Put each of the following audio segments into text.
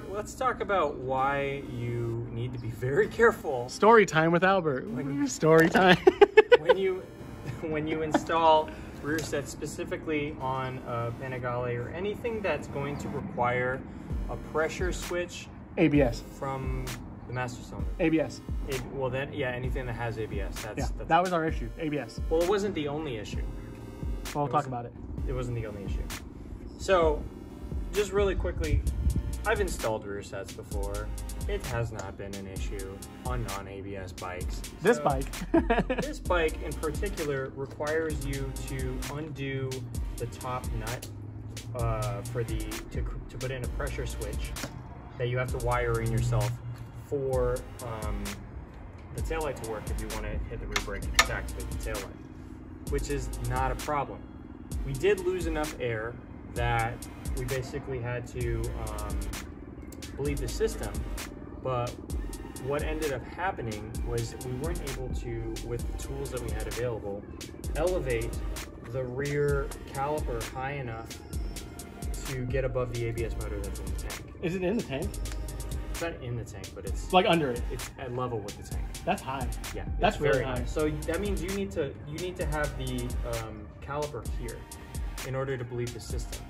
Let's talk about why you need to be very careful. Story time with Albert. Story time. when you install rear sets, specifically on a Panigale or anything that's going to require a pressure switch. ABS. From the master cylinder. ABS. Well then, yeah, anything that has ABS. That was our issue, ABS. Well, it wasn't the only issue. Well, we'll talk about it. It wasn't the only issue. So, just really quickly, I've installed rear sets before. It has not been an issue on non-ABS bikes. This bike in particular requires you to undo the top nut to put in a pressure switch that you have to wire in yourself for the taillight to work if you want to hit the rear brake to activate the taillight, which is not a problem. We did lose enough air that we basically had to bleed the system, but what ended up happening was we weren't able to, with the tools that we had available, elevate the rear caliper high enough to get above the ABS motor that's in the tank. Is it in the tank? It's not in the tank, but it's like under it. It's at level with the tank. That's high. Yeah, that's very high. So that means you need to have the caliper here in order to bleed the system.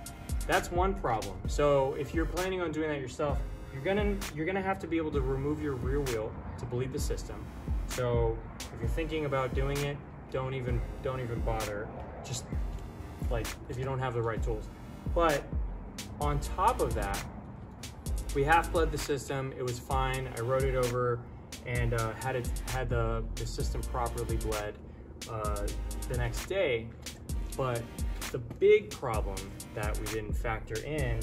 That's one problem. So if you're planning on doing that yourself, you're gonna have to be able to remove your rear wheel to bleed the system. So if you're thinking about doing it, don't even bother. Just like if you don't have the right tools. But on top of that, we half bled the system. It was fine. I rode it over and had the system properly bled the next day. But the big problem that we didn't factor in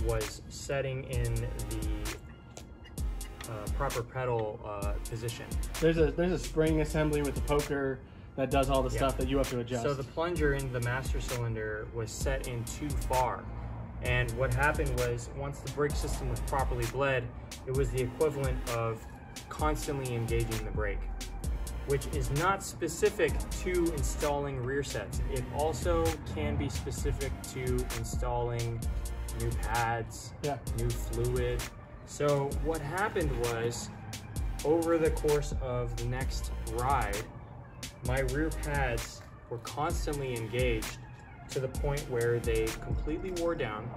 was setting in the proper pedal position. There's a spring assembly with the poker that does all the stuff that you have to adjust. So the plunger in the master cylinder was set in too far. And what happened was, once the brake system was properly bled, it was the equivalent of constantly engaging the brake, which is not specific to installing rear sets. It also can be specific to installing new pads, new fluid. So what happened was, over the course of the next ride, my rear pads were constantly engaged to the point where they completely wore down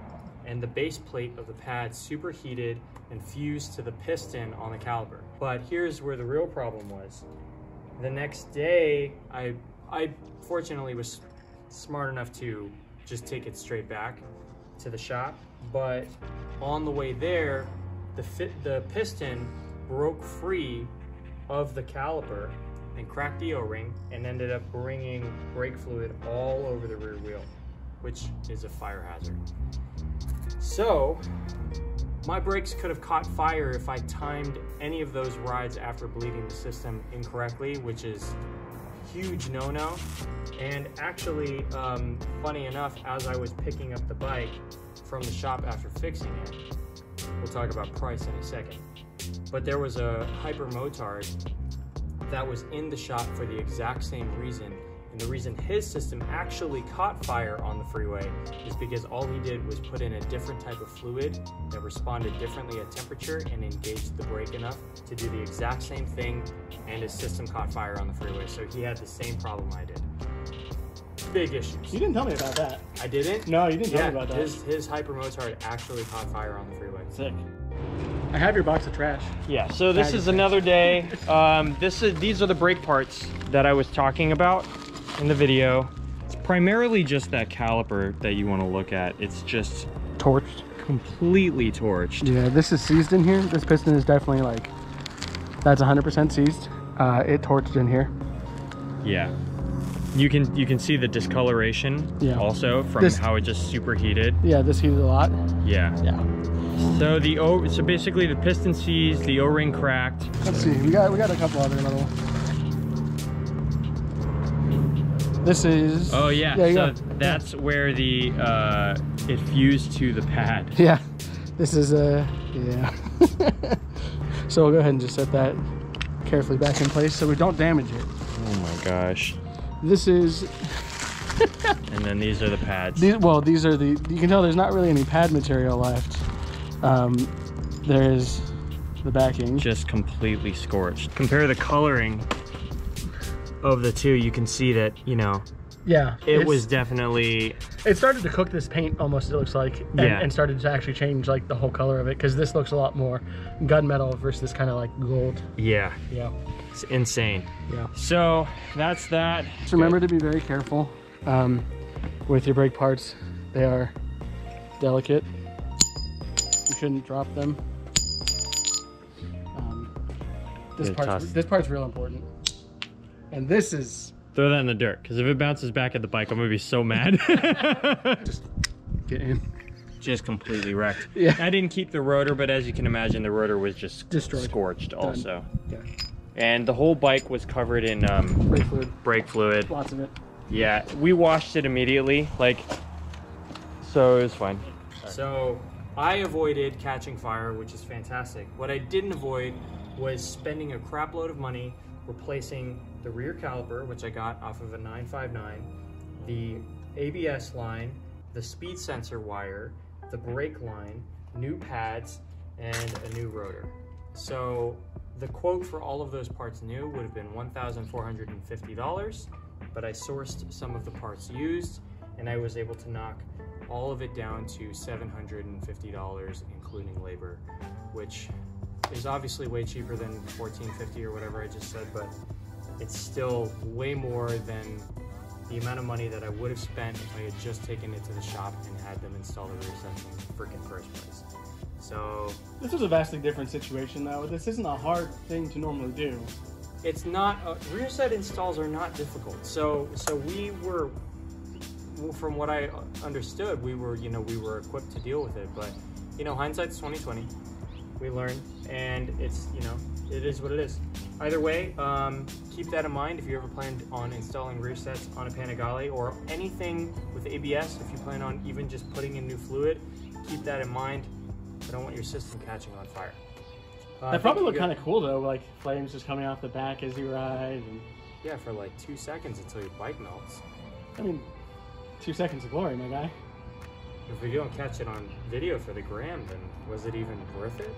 and the base plate of the pad superheated and fused to the piston on the caliper. But here's where the real problem was. The next day, I fortunately was smart enough to just take it straight back to the shop, but on the way there, the piston broke free of the caliper and cracked the O-ring and ended up bringing brake fluid all over the rear wheel, which is a fire hazard. So my brakes could have caught fire if I timed any of those rides after bleeding the system incorrectly, which is a huge no-no. And actually, funny enough, as I was picking up the bike from the shop after fixing it, we'll talk about price in a second, but there was a Hyper Motard that was in the shop for the exact same reason. And the reason his system actually caught fire on the freeway is because all he did was put in a different type of fluid that responded differently at temperature and engaged the brake enough to do the exact same thing, and his system caught fire on the freeway. So he had the same problem I did. Big issues. You didn't tell me about that. I didn't? No, you didn't tell me about that. His Hyper Motard actually caught fire on the freeway. Sick. I have your box of trash. Yeah, so this is another day. These are the brake parts that I was talking about in the video. It's primarily just that caliper that you want to look at. It's just torched. Completely torched. Yeah, this is seized in here. This piston is definitely like, that's 100% seized. It torched in here. Yeah. You can see the discoloration also from how it just superheated. Yeah, this heated a lot. Yeah. Yeah. So basically the piston seized, the O-ring cracked. Let's see, we got a couple other little. This is... Oh yeah, yeah, so that's where the it fused to the pad. Yeah, this is yeah. So we'll go ahead and just set that carefully back in place so we don't damage it. Oh my gosh. This is... And then these are the pads. these are the... You can tell there's not really any pad material left. There's the backing. Just completely scorched. Compare the coloring of the two, you can see that, you know, Yeah. it was definitely... It started to cook this paint almost, it looks like, and started to actually change like the whole color of it, because this looks a lot more gunmetal versus this kind of like gold. Yeah. Yeah. It's insane. Yeah. So that's that. Just remember to be very careful with your brake parts. They are delicate. You shouldn't drop them. This part's real important. And this is... Throw that in the dirt, because if it bounces back at the bike, I'm gonna be so mad. Just get in. Just completely wrecked. Yeah. I didn't keep the rotor, but as you can imagine, the rotor was just Destroyed. scorched also. Yeah. And the whole bike was covered in Brake fluid. brake fluid. Lots of it. Yeah, we washed it immediately, like, so it was fine. So I avoided catching fire, which is fantastic. What I didn't avoid was spending a crap load of money replacing the rear caliper, which I got off of a 959, the ABS line, the speed sensor wire, the brake line, new pads, and a new rotor. So the quote for all of those parts new would have been $1,450, but I sourced some of the parts used, and I was able to knock all of it down to $750, including labor, which is obviously way cheaper than $1,450 or whatever I just said, but it's still way more than the amount of money that I would have spent if I had just taken it to the shop and had them install the rear sets in the freaking first place. So this was a vastly different situation though. This isn't a hard thing to normally do. it's not, rear set installs are not difficult. So we were, from what I understood, we were equipped to deal with it, but hindsight's 20/20. We learn, and it's, it is what it is. Either way, keep that in mind if you ever planned on installing rear sets on a Panigale or anything with ABS. If you plan on even just putting in new fluid, keep that in mind. I don't want your system catching on fire. That probably looked kind of cool though, like flames just coming off the back as you ride. And... yeah, for like 2 seconds until your bike melts. I mean, 2 seconds of glory, my guy. If we don't catch it on video for the gram, then was it even worth it?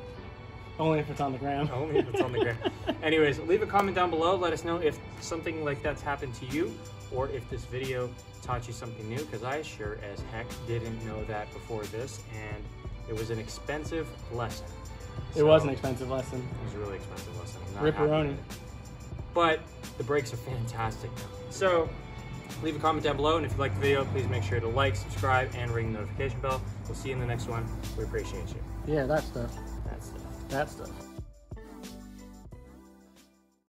Only if it's on the gram. Only if it's on the gram. Anyways, leave a comment down below. Let us know if something like that's happened to you, or if this video taught you something new, because I sure as heck didn't know that before this, and it was an expensive lesson. It was an expensive lesson. It was a really expensive lesson. I'm not Ripperoni. happy with it. But the brakes are fantastic now. So leave a comment down below, and if you like the video, please make sure to like, subscribe, and ring the notification bell. We'll see you in the next one. We appreciate you. Yeah, that stuff. That stuff. That stuff.